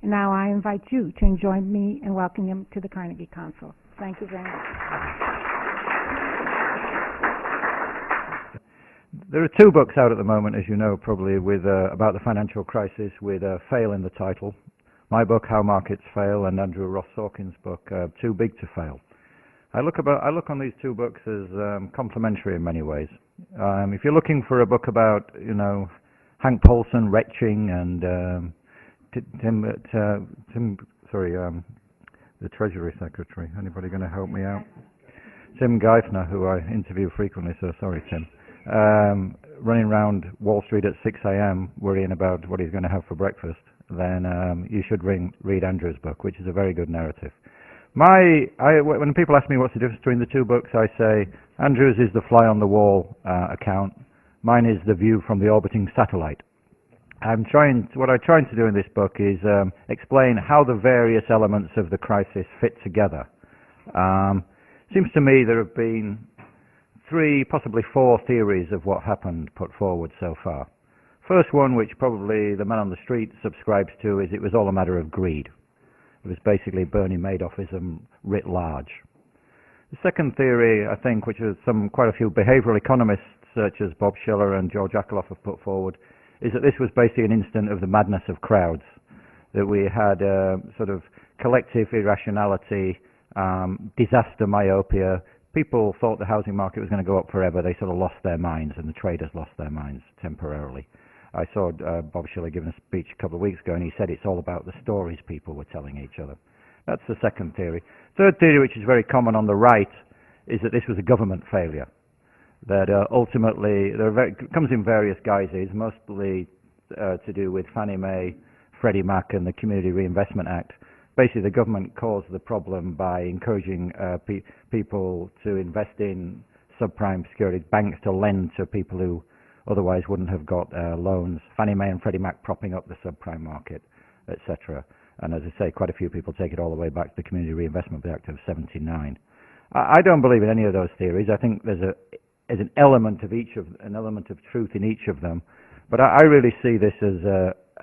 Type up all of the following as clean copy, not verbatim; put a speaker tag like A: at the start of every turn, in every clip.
A: Now I invite you to join me in welcoming him to the Carnegie Council. Thank you very much.
B: There are two books out at the moment, as you know, probably, with about the financial crisis, with "Fail" in the title. My book, How Markets Fail, and Andrew Ross Sorkin's book, Too Big to Fail. I look on these two books as complementary in many ways. If you're looking for a book about, Hank Paulson retching and the Treasury Secretary. Anybody going to help me out? Tim Geithner, who I interview frequently, so sorry, Tim. Running around Wall Street at 6 a.m. worrying about what he's going to have for breakfast, then you should read Andrew's book, which is a very good narrative. When people ask me what's the difference between the two books, I say Andrew's is the fly-on-the-wall account. Mine is the view from the orbiting satellite. What I'm trying to do in this book is explain how the various elements of the crisis fit together. Seems to me there have been 3, possibly 4 theories of what happened put forward so far. First one, which probably the man on the street subscribes to, is it was all a matter of greed. It was basically Bernie Madoffism writ large. The second theory, I think, which is quite a few behavioral economists such as Bob Shiller and George Akerlof have put forward, is that this was basically an instant of the madness of crowds, that we had sort of collective irrationality, disaster myopia. People thought the housing market was going to go up forever. They sort of lost their minds, and the traders lost their minds temporarily. I saw Bob Shiller giving a speech a couple of weeks ago, and he said it's all about the stories people were telling each other. That's the second theory. Third theory, which is very common on the right, is that this was a government failure. That ultimately, it comes in various guises, mostly to do with Fannie Mae, Freddie Mac, and the Community Reinvestment Act. Basically, the government caused the problem by encouraging people to invest in subprime securities, banks to lend to people who otherwise wouldn't have got loans. Fannie Mae and Freddie Mac propping up the subprime market, etc. And as I say, quite a few people take it all the way back to the Community Reinvestment Act of '79. I don't believe in any of those theories. I think there's an element of truth in each of them, but I really see this as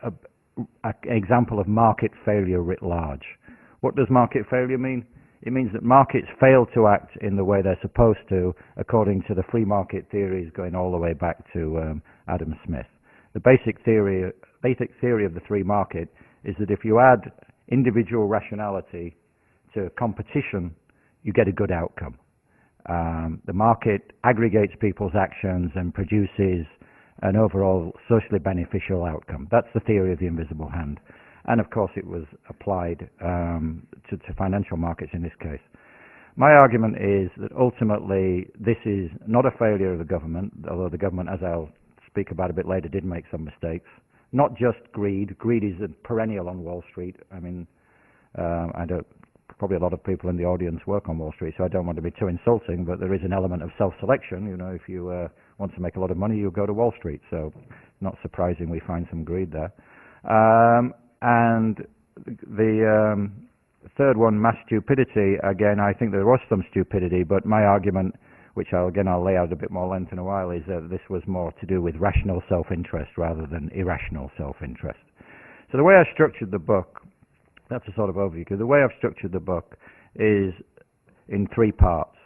B: an example of market failure writ large. What does market failure mean? It means that markets fail to act in the way they're supposed to, according to the free market theories going all the way back to Adam Smith. The basic theory of the free market is that if you add individual rationality to competition, you get a good outcome. The market aggregates people's actions and produces an overall socially beneficial outcome. That's the theory of the invisible hand. And of course it was applied to financial markets in this case. My argument is that ultimately this is not a failure of the government, although the government, as I'll speak about a bit later, did make some mistakes. Not just greed. Greed is a perennial on Wall Street. I mean, probably a lot of people in the audience work on Wall Street, so I don't want to be too insulting, but there is an element of self-selection. If you want to make a lot of money, you go to Wall Street, so not surprising we find some greed there. And the third one, mass stupidity, again, I think there was some stupidity, but my argument, which I'll lay out a bit more length in a while, is that this was more to do with rational self-interest rather than irrational self-interest. So the way I structured the book, that's a sort of overview, because the way I've structured the book is in 3 parts.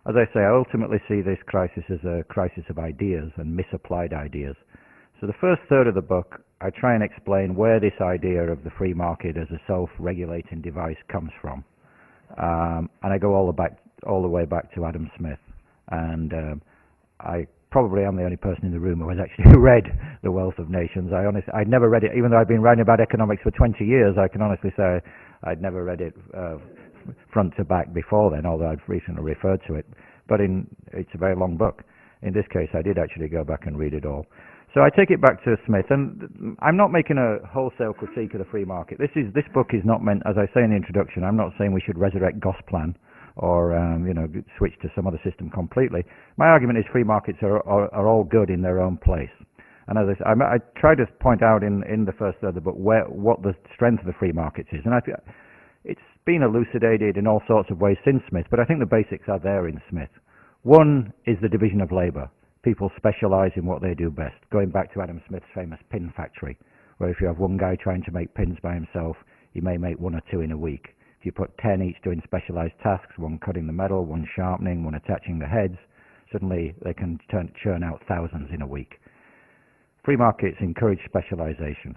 B: As I say, I ultimately see this crisis as a crisis of ideas and misapplied ideas. So the first third of the book, I try and explain where this idea of the free market as a self-regulating device comes from. And I go all the way back to Adam Smith. And I probably am the only person in the room who has actually read The Wealth of Nations. I'd never read it, even though I've been writing about economics for 20 years, I can honestly say I'd never read it front to back before then, although I've recently referred to it. But it's a very long book. In this case, I did actually go back and read it all. So I take it back to Smith, and I'm not making a wholesale critique of the free market. This book is not meant, as I say in the introduction, I'm not saying we should resurrect Gosplan or switch to some other system completely. My argument is free markets are all good in their own place. And as I try to point out in the first third of the book what the strength of the free markets is. And it's been elucidated in all sorts of ways since Smith, but I think the basics are there in Smith. One is the division of labour. People specialise in what they do best. Going back to Adam Smith's famous pin factory, where if you have one guy trying to make pins by himself, he may make 1 or 2 in a week. If you put 10 each doing specialised tasks, one cutting the metal, one sharpening, one attaching the heads, suddenly they can churn out thousands in a week. Free markets encourage specialisation.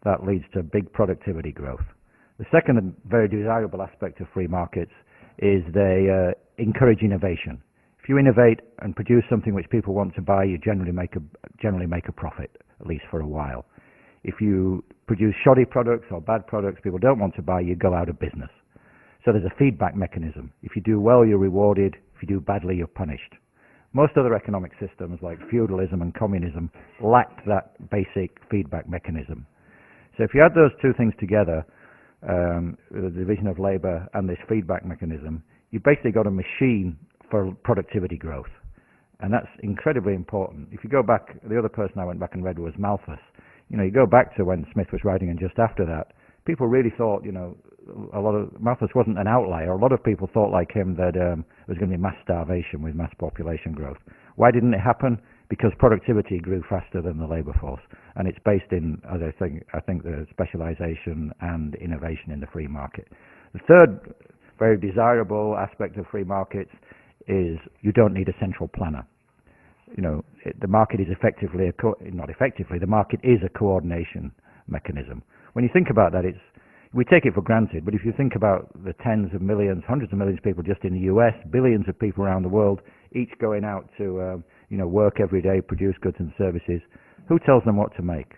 B: That leads to big productivity growth. The second and very desirable aspect of free markets is they encourage innovation. If you innovate and produce something which people want to buy, you generally make a profit, at least for a while. If you produce shoddy products or bad products people don't want to buy, you go out of business. So there's a feedback mechanism. If you do well, you're rewarded. If you do badly, you're punished. Most other economic systems, like feudalism and communism, lacked that basic feedback mechanism. So if you add those two things together, the division of labour and this feedback mechanism, you've basically got a machine for productivity growth. And that's incredibly important. If you go back, the other person I went back and read was Malthus. You go back to when Smith was writing, and just after that, people really thought, Malthus wasn't an outlier. A lot of people thought like him that there was going to be mass starvation with mass population growth. Why didn't it happen? Because productivity grew faster than the labour force. And it's based in, as I think the specialisation and innovation in the free market. The third very desirable aspect of free markets is you don't need a central planner. The market is the market is a coordination mechanism. When you think about that, we take it for granted, but if you think about the tens of millions, hundreds of millions of people just in the US, billions of people around the world, each going out to work every day, produce goods and services, who tells them what to make?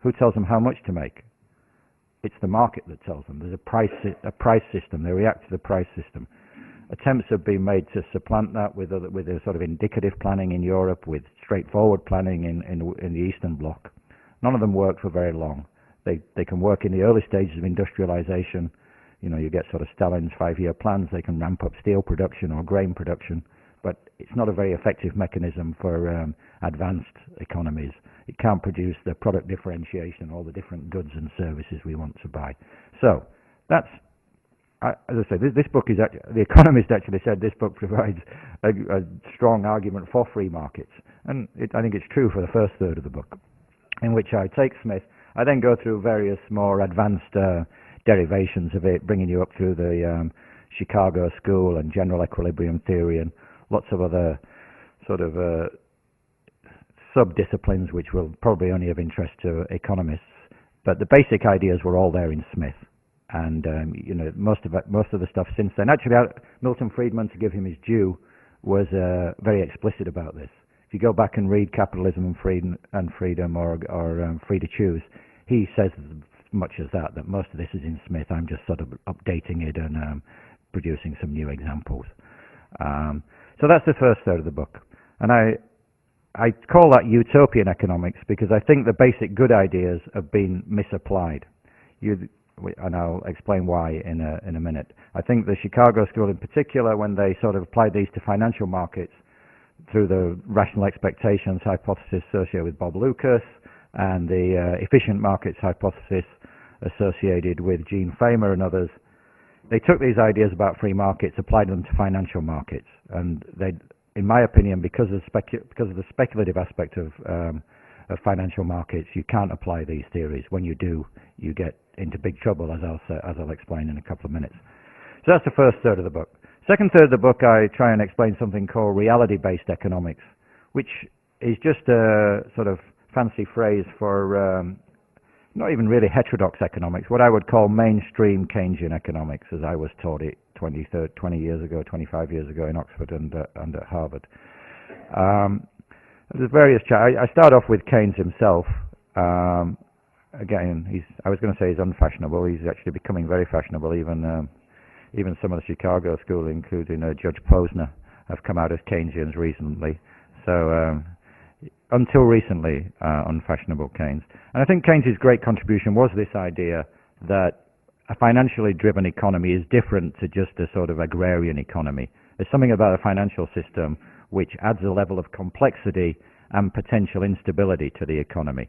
B: Who tells them how much to make? It's the market that tells them. There's a price system. They react to the price system. Attempts have been made to supplant that with a sort of indicative planning in Europe, with straightforward planning in the Eastern Bloc. None of them work for very long. They can work in the early stages of industrialization. You get sort of Stalin's 5-year plans. They can ramp up steel production or grain production, but it's not a very effective mechanism for advanced economies. It can't produce the product differentiation, all the different goods and services we want to buy. So that's, as I say, this book is The Economist actually said this book provides a strong argument for free markets, and I think it's true for the first third of the book, in which I take Smith. I then go through various more advanced derivations of it, bringing you up through the Chicago School and general equilibrium theory and lots of other sort of sub-disciplines which will probably only of interest to economists. But the basic ideas were all there in Smith. And most of the stuff since then. Actually, Milton Friedman, to give him his due, was very explicit about this. If you go back and read Capitalism and Freedom or Free to Choose, he says as much as that most of this is in Smith. I'm just sort of updating it and producing some new examples. So that's the first third of the book. And I call that utopian economics because I think the basic good ideas have been misapplied. And I'll explain why in a minute. I think the Chicago School in particular, when they sort of applied these to financial markets through the rational expectations hypothesis associated with Bob Lucas and the efficient markets hypothesis associated with Gene Famer and others, they took these ideas about free markets, applied them to financial markets, and they, in my opinion, because of the speculative aspect of financial markets, you can't apply these theories. When you do, you get into big trouble, as I'll explain in a couple of minutes. So that's the first third of the book. Second third of the book, I try and explain something called reality-based economics, which is just a sort of fancy phrase for not even really heterodox economics, what I would call mainstream Keynesian economics, as I was taught it 20 years ago, 25 years ago in Oxford and at Harvard. There's various I start off with Keynes himself. Again, I was going to say he's unfashionable. He's actually becoming very fashionable. Even some of the Chicago School, including Judge Posner, have come out as Keynesians recently. So until recently, unfashionable Keynes. And I think Keynes' great contribution was this idea that a financially driven economy is different to just a sort of agrarian economy. There's something about a financial system which adds a level of complexity and potential instability to the economy.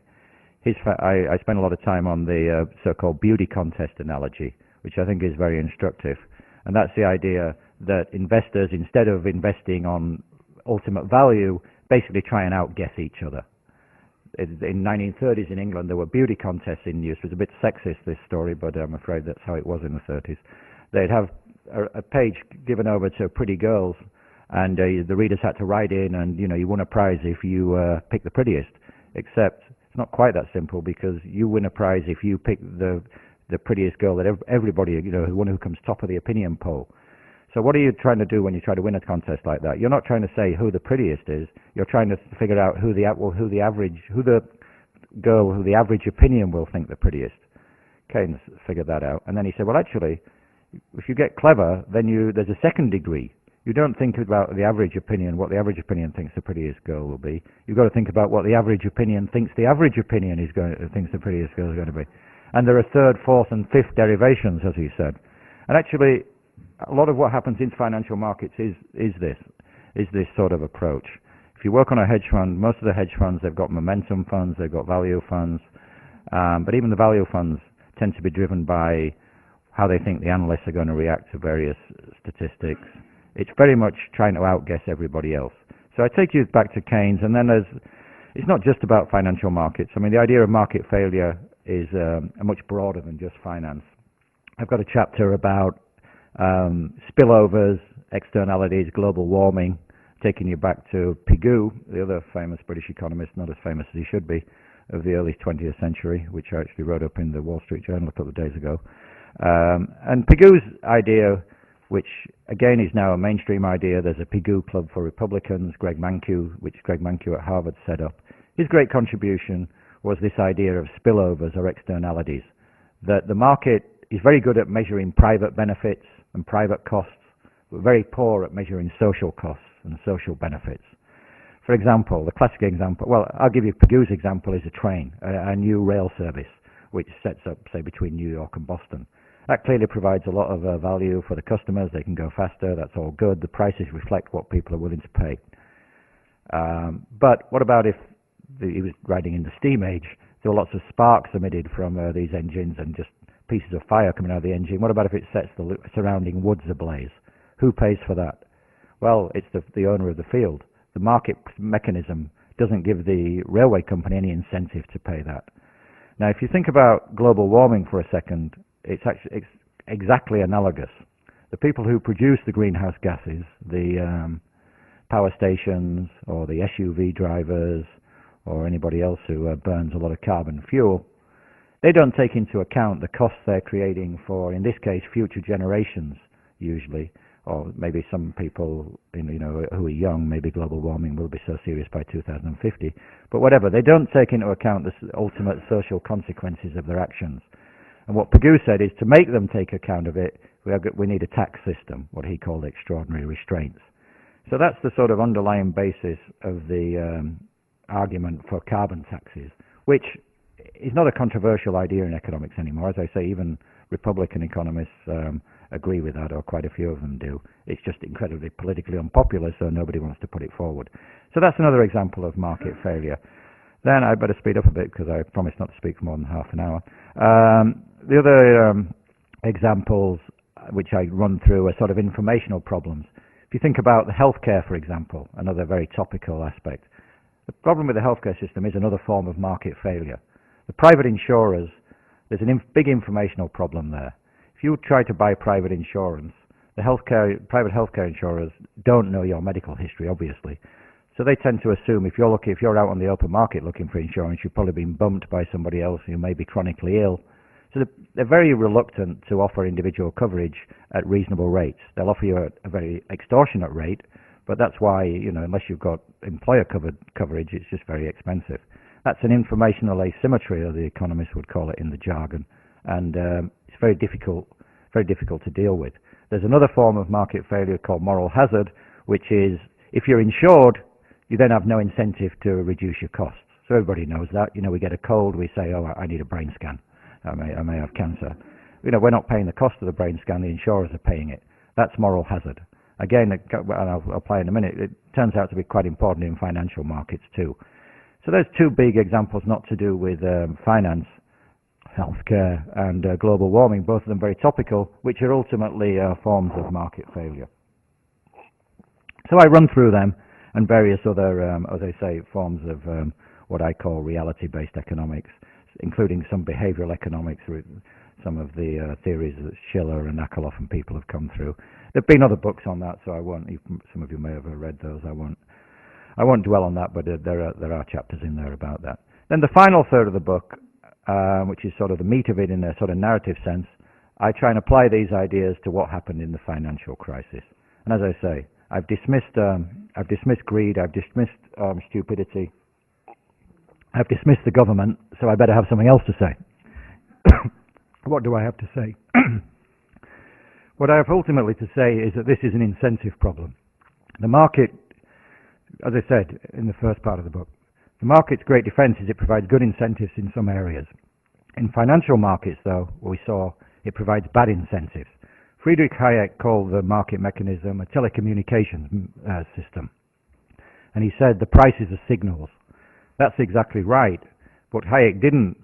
B: I spent a lot of time on the so-called beauty contest analogy, which I think is very instructive. And that's the idea that investors, instead of investing on ultimate value basically try and outguess each other. In the 1930s in England, there were beauty contests in use. It was a bit sexist, this story, but I'm afraid that's how it was in the 30s. They'd have a page given over to pretty girls, and the readers had to write in, and you won a prize if you picked the prettiest. Except it's not quite that simple, because you win a prize if you pick the prettiest girl that everybody, the one who comes top of the opinion poll. So what are you trying to do when you try to win a contest like that? You're not trying to say who the prettiest is. You're trying to figure out who the girl who the average opinion will think the prettiest. Keynes figured that out, and then he said, well, actually, if you get clever, then there's a second degree. You don't think about the average opinion, what the average opinion thinks the prettiest girl will be. You've got to think about what the average opinion thinks the average opinion thinks the prettiest girl is going to be. And there are third, fourth, and fifth derivations, as he said. And actually, a lot of what happens in financial markets is this sort of approach. If you work on a hedge fund, most of the hedge funds, they've got momentum funds, they've got value funds, but even the value funds tend to be driven by how they think the analysts are going to react to various statistics. It's very much trying to outguess everybody else. So I take you back to Keynes, and then it's not just about financial markets. I mean, the idea of market failure is much broader than just finance. I've got a chapter about spillovers, externalities, global warming, taking you back to Pigou, the other famous British economist, not as famous as he should be, of the early 20th century, which I actually wrote up in the Wall Street Journal a couple of days ago. And Pigou's idea, which again is now a mainstream idea, there's a Pigou Club for Republicans, which Greg Mankiw at Harvard set up. His great contribution was this idea of spillovers or externalities, that the market is very good at measuring private benefits and private costs, but very poor at measuring social costs and social benefits. For example, the classic example, well, I'll give you Pigou's example, is a train, a new rail service, which sets up, say, between New York and Boston. That clearly provides a lot of value for the customers. They can go faster. That's all good. The prices reflect what people are willing to pay. But what about if he was riding in the steam age? There were lots of sparks emitted from these engines and just pieces of fire coming out of the engine. What about if it sets the surrounding woods ablaze? Who pays for that? Well, it's the owner of the field. The market mechanism doesn't give the railway company any incentive to pay that. Now, if you think about global warming for a second, it's exactly analogous. The people who produce the greenhouse gases, the power stations or the SUV drivers or anybody else who burns a lot of carbon fuel, they don't take into account the costs they're creating for, in this case, future generations usually, or maybe some people who are young, maybe global warming will be so serious by 2050. But whatever, they don't take into account the ultimate social consequences of their actions. And what Pigou said is to make them take account of it, we need a tax system, what he called extraordinary restraints. So that's the sort of underlying basis of the argument for carbon taxes, which is not a controversial idea in economics anymore. As I say, even Republican economists agree with that, or quite a few of them do. It's just incredibly politically unpopular, so nobody wants to put it forward. So that's another example of market failure. Then I better speed up a bit because I promised not to speak for more than half an hour. The other examples which I run through are sort of informational problems. If you think about the healthcare, for example, another very topical aspect, the problem with the healthcare system is another form of market failure. The private insurers, there's a big informational problem there. If you try to buy private insurance, the private healthcare insurers don't know your medical history, obviously. So they tend to assume if you're out on the open market looking for insurance, you've probably been bumped by somebody else who may be chronically ill. So they're very reluctant to offer individual coverage at reasonable rates. They'll offer you a very extortionate rate, but that's why, unless you've got employer-covered coverage, it's just very expensive. That's an informational asymmetry, as the economists would call it in the jargon, and it's very difficult to deal with. There's another form of market failure called moral hazard, which is if you're insured, you then have no incentive to reduce your costs. So everybody knows that. We get a cold, we say, oh, I need a brain scan. I may have cancer. We're not paying the cost of the brain scan, the insurers are paying it. That's moral hazard. Again, and I'll apply in a minute, it turns out to be quite important in financial markets too. So there's two big examples not to do with finance, healthcare and global warming, both of them very topical, which are ultimately forms of market failure. So I run through them, and various other, as I say, forms of what I call reality-based economics, including some behavioral economics, some of the theories that Schiller and Akerlof and people have come through. There have been other books on that, so I won't. Some of you may have read those. I won't dwell on that, but there are chapters in there about that. Then the final third of the book, which is sort of the meat of it in a sort of narrative sense, I try and apply these ideas to what happened in the financial crisis. And as I say, I've dismissed greed, I've dismissed stupidity, I've dismissed the government, so I better have something else to say. What do I have to say? What I have ultimately to say is that this is an incentive problem. The market, as I said in the first part of the book, the market's great defense is it provides good incentives in some areas. In financial markets, though, we saw it provides bad incentives. Friedrich Hayek called the market mechanism a telecommunications system. And he said the prices are signals. That's exactly right. What Hayek didn't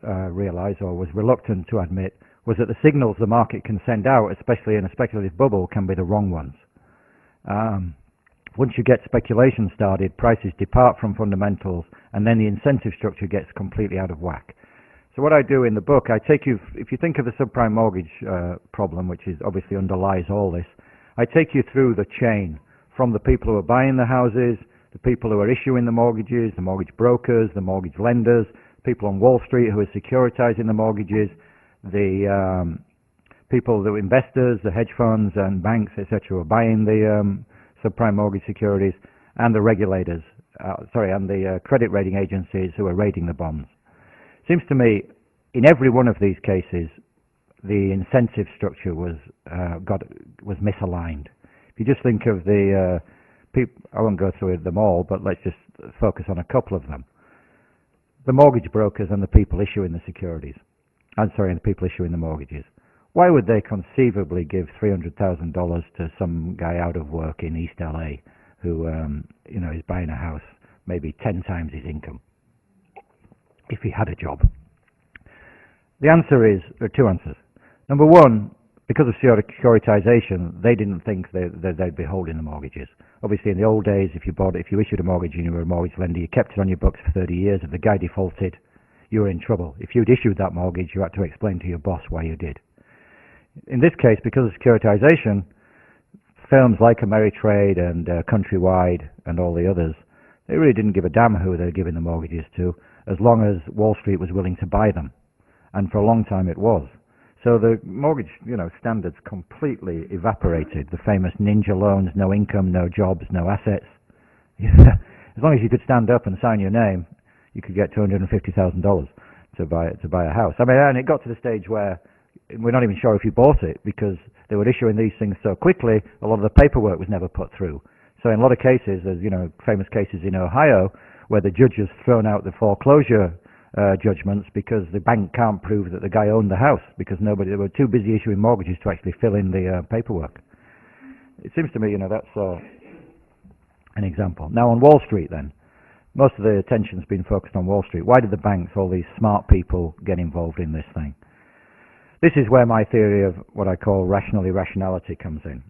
B: realize, or was reluctant to admit, was that the signals the market can send out, especially in a speculative bubble, can be the wrong ones. Once you get speculation started, prices depart from fundamentals, and then the incentive structure gets completely out of whack. So what I do in the book, I take you, if you think of the subprime mortgage problem, which is obviously underlies all this, I take you through the chain from the people who are buying the houses, the people who are issuing the mortgages, the mortgage brokers, the mortgage lenders, people on Wall Street who are securitizing the mortgages, the people, the investors, the hedge funds and banks, etc., who are buying the subprime mortgage securities, and the regulators, and the credit rating agencies who are rating the bonds. Seems to me, in every one of these cases, the incentive structure was misaligned. If you just think of the people, I won't go through them all, but let's just focus on a couple of them. The mortgage brokers and the people issuing the securities. And the people issuing the mortgages. Why would they conceivably give $300,000 to some guy out of work in East LA who, is buying a house maybe 10 times his income, if he had a job? The answer is, there are two answers. Number one, because of securitization, they didn't think they'd be holding the mortgages. Obviously, in the old days, if you issued a mortgage and you were a mortgage lender, you kept it on your books for 30 years. If the guy defaulted, you were in trouble. If you'd issued that mortgage, you had to explain to your boss why you did. In this case, because of securitization, firms like Ameritrade and Countrywide and all the others, they really didn't give a damn who they were giving the mortgages to, as long as Wall Street was willing to buy them. And for a long time it was. So the mortgage, standards completely evaporated. The famous ninja loans, no income, no jobs, no assets. As long as you could stand up and sign your name, you could get $250,000 to buy a house. And it got to the stage where we're not even sure if you bought it, because they were issuing these things so quickly, a lot of the paperwork was never put through. So in a lot of cases, there's famous cases in Ohio where the judge has thrown out the foreclosure judgments because the bank can't prove that the guy owned the house, because they were too busy issuing mortgages to actually fill in the paperwork. It seems to me, that's an example. Now on Wall Street then, most of the attention's been focused on Wall Street. Why did the banks, all these smart people, get involved in this thing? This is where my theory of what I call rational irrationality comes in.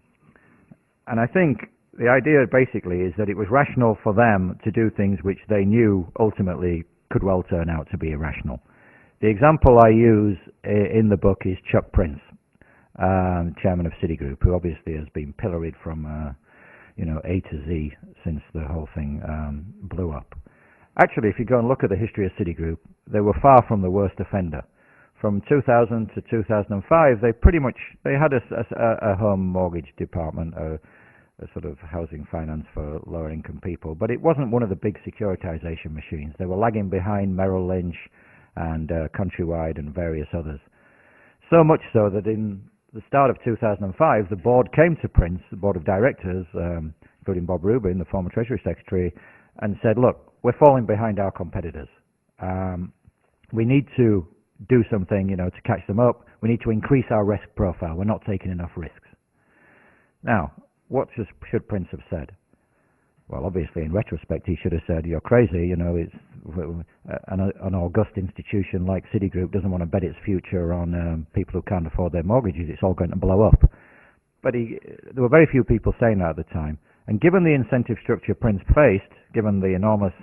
B: And I think the idea basically is that it was rational for them to do things which they knew ultimately could well turn out to be irrational. The example I use in the book is Chuck Prince, chairman of Citigroup, who obviously has been pilloried from A to Z since the whole thing blew up. Actually, if you go and look at the history of Citigroup, they were far from the worst offender. From 2000 to 2005, they had a home mortgage department, a sort of housing finance for lower income people, but it wasn't one of the big securitization machines. They were lagging behind Merrill Lynch and Countrywide and various others. So much so that in the start of 2005, the board came to Prince, the board of directors, including Bob Rubin, the former Treasury Secretary, and said, look, we're falling behind our competitors. We need to do something, to catch them up. We need to increase our risk profile. We're not taking enough risks. Now, what should Prince have said? Well, obviously, in retrospect, he should have said, you're crazy, it's an august institution like Citigroup doesn't want to bet its future on people who can't afford their mortgages. It's all going to blow up. But there were very few people saying that at the time. And given the incentive structure Prince faced, given the enormous,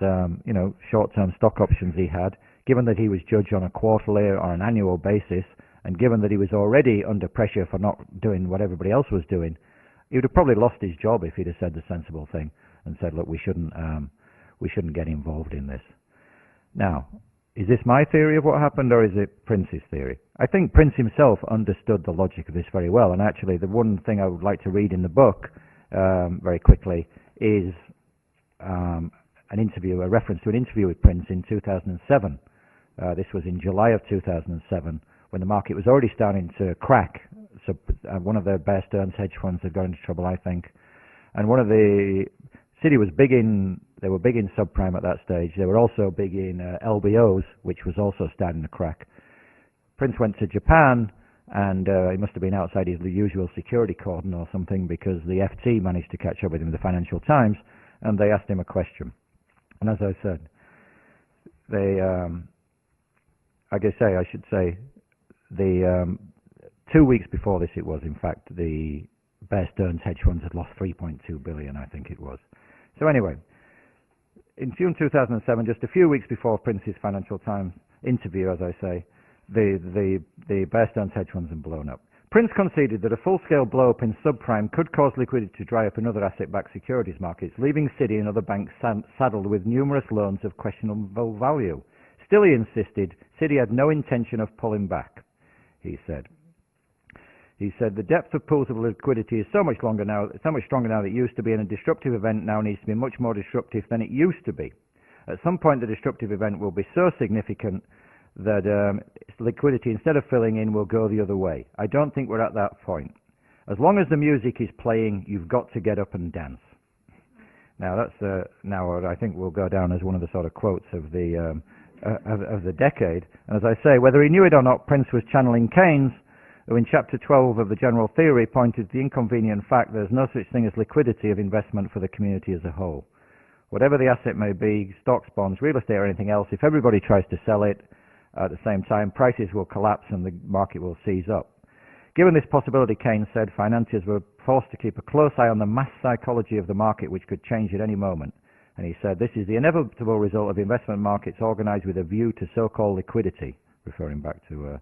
B: short-term stock options he had, given that he was judged on a quarterly or an annual basis, and given that he was already under pressure for not doing what everybody else was doing, he would have probably lost his job if he'd have said the sensible thing and said, look, we shouldn't get involved in this. Now, is this my theory of what happened, or is it Prince's theory? I think Prince himself understood the logic of this very well, and actually the one thing I would like to read in the book very quickly is a reference to an interview with Prince in 2007. This was in July of 2007, when the market was already starting to crack. So one of the Bear Stearns hedge funds had got into trouble, I think, and one of the Citi was big in. They were big in subprime at that stage. They were also big in LBOs, which was also starting to crack. Prince went to Japan, and he must have been outside his usual security cordon or something, because the FT managed to catch up with him, the Financial Times, and they asked him a question. And as I said, I should say, 2 weeks before this, it was, in fact, the Bear Stearns hedge funds had lost $3.2 billion, I think it was. So anyway, in June 2007, just a few weeks before Prince's Financial Times interview, as I say, the Bear Stearns hedge funds had blown up. Prince conceded that a full-scale blow-up in subprime could cause liquidity to dry up in other asset-backed securities markets, leaving Citi and other banks saddled with numerous loans of questionable value. Still, he insisted, Citi had no intention of pulling back, he said. He said, the depth of pools of liquidity is so much stronger now than it used to be, and a disruptive event now needs to be much more disruptive than it used to be. At some point, the disruptive event will be so significant that liquidity, instead of filling in, will go the other way. I don't think we're at that point. As long as the music is playing, you've got to get up and dance. Now, that's now I think will go down as one of the sort of quotes of the decade. And as I say, whether he knew it or not, Prince was channeling Keynes, who in Chapter 12 of the General Theory pointed to the inconvenient fact there's no such thing as liquidity of investment for the community as a whole. Whatever the asset may be, stocks, bonds, real estate, or anything else, if everybody tries to sell it at the same time, prices will collapse and the market will seize up. Given this possibility, Keynes said, financiers were forced to keep a close eye on the mass psychology of the market, which could change at any moment. And he said, this is the inevitable result of investment markets organized with a view to so-called liquidity, referring back to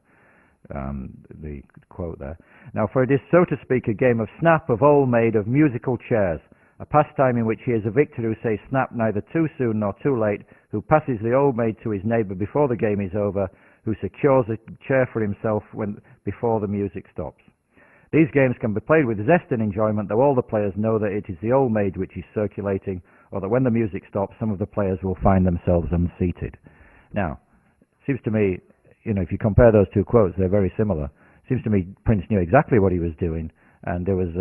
B: the quote there. Now, for it is, so to speak, a game of snap of old made of musical chairs, a pastime in which he is a victor who says snap neither too soon nor too late, who passes the old maid to his neighbor before the game is over, who secures a chair for himself before the music stops. These games can be played with zest and enjoyment, though all the players know that it is the old maid which is circulating, or that when the music stops, some of the players will find themselves unseated. Now, it seems to me, if you compare those two quotes, they're very similar. It seems to me Prince knew exactly what he was doing, and there was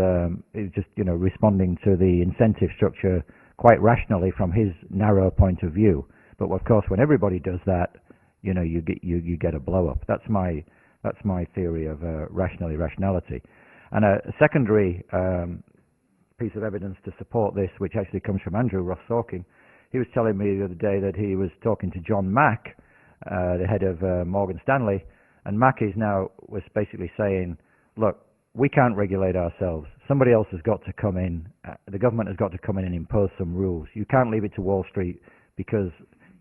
B: it was just responding to the incentive structure quite rationally from his narrow point of view. But of course, when everybody does that, you get a blow up. That's my theory of rationality. And a secondary piece of evidence to support this, which actually comes from Andrew Ross Sorkin, he was telling me the other day that he was talking to John Mack, the head of Morgan Stanley, and Mack was basically saying, look, we can't regulate ourselves. Somebody else has got to come in. The government has got to come in and impose some rules. You can't leave it to Wall Street, because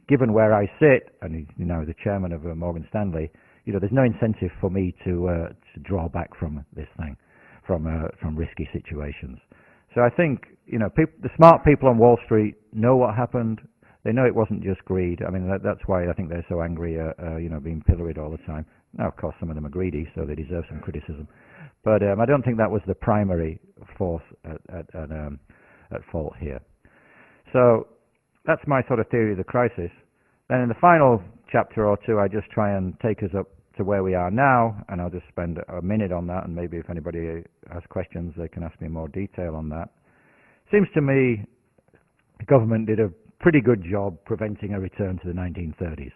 B: given where I sit, and the chairman of Morgan Stanley, there's no incentive for me to draw back from this thing, from risky situations. So I think the smart people on Wall Street know what happened. They know it wasn't just greed. I mean, that's why I think they're so angry, being pilloried all the time. Now, of course, some of them are greedy, so they deserve some criticism. But I don't think that was the primary force at fault here. So that's my sort of theory of the crisis. Then in the final chapter or two, I just try and take us up to where we are now, and I'll just spend a minute on that, and maybe if anybody has questions, they can ask me more detail on that. Seems to me the government did a pretty good job preventing a return to the 1930s.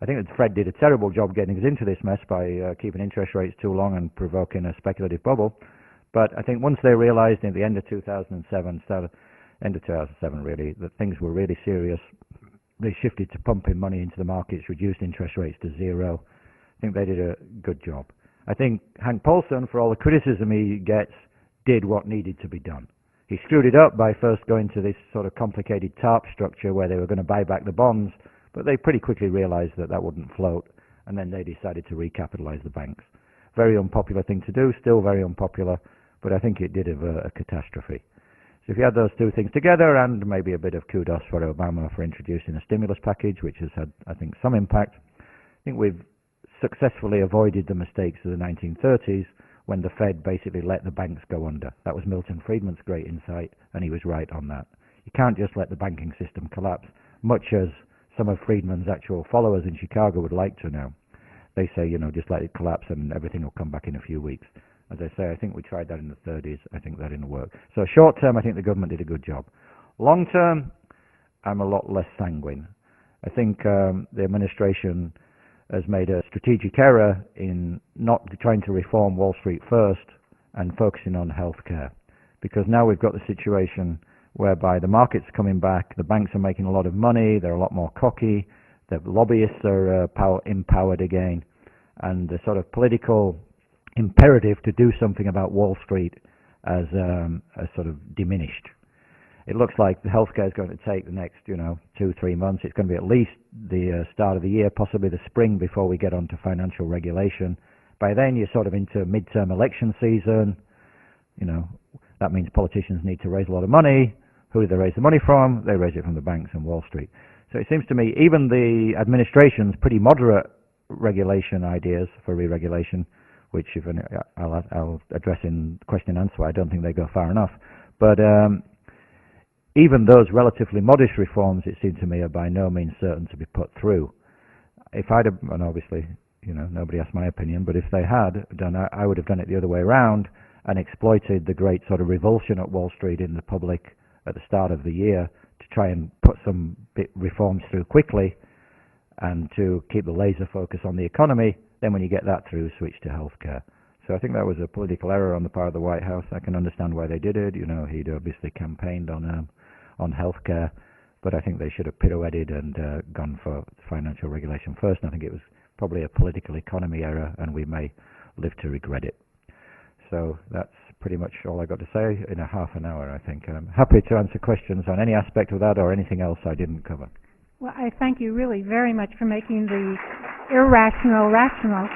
B: I think that Fred did a terrible job getting us into this mess by keeping interest rates too long and provoking a speculative bubble. But I think once they realized in the end of 2007 really, that things were really serious, they shifted to pumping money into the markets, reduced interest rates to zero. I think they did a good job. I think Hank Paulson, for all the criticism he gets, did what needed to be done. He screwed it up by first going to this sort of complicated TARP structure where they were going to buy back the bonds, but they pretty quickly realized that that wouldn't float, and then they decided to recapitalize the banks. Very unpopular thing to do, still very unpopular, but I think it did avert a catastrophe. So if you add those two things together, and maybe a bit of kudos for Obama for introducing a stimulus package, which has had, I think, some impact, I think we've successfully avoided the mistakes of the 1930s when the Fed basically let the banks go under. That was Milton Friedman's great insight, and he was right on that. You can't just let the banking system collapse, much as some of Friedman's actual followers in Chicago would like to now. They say, just let it collapse and everything will come back in a few weeks. As I say, I think we tried that in the 30s. I think that didn't work. So short term, I think the government did a good job. Long term, I'm a lot less sanguine. I think the administration has made a strategic error in not trying to reform Wall Street first and focusing on healthcare. Because now we've got the situation whereby the market's coming back, the banks are making a lot of money, they're a lot more cocky, the lobbyists are empowered again, and the sort of political imperative to do something about Wall Street has sort of diminished. It looks like the healthcare is going to take the next, 2-3 months. It's going to be at least the start of the year, possibly the spring before we get on to financial regulation. By then, you're sort of into midterm election season. That means politicians need to raise a lot of money. Who do they raise the money from? They raise it from the banks and Wall Street. So it seems to me even the administration's pretty moderate regulation ideas for re-regulation, which I'll address in question and answer. I don't think they go far enough. But even those relatively modest reforms, it seemed to me, are by no means certain to be put through. If I'd have, and obviously, nobody asked my opinion, but if they had done, I would have done it the other way around and exploited the great sort of revulsion at Wall Street in the public at the start of the year to try and put some reforms through quickly and to keep the laser focus on the economy. Then when you get that through, switch to healthcare. So I think that was a political error on the part of the White House. I can understand why they did it. He'd obviously campaigned on healthcare, but I think they should have pirouetted and gone for financial regulation first. And I think it was probably a political economy error, and we may live to regret it. So that's pretty much all I got to say in a half an hour, I think. I'm happy to answer questions on any aspect of that or anything else I didn't cover.
A: Well, I thank you really very much for making the irrational rational.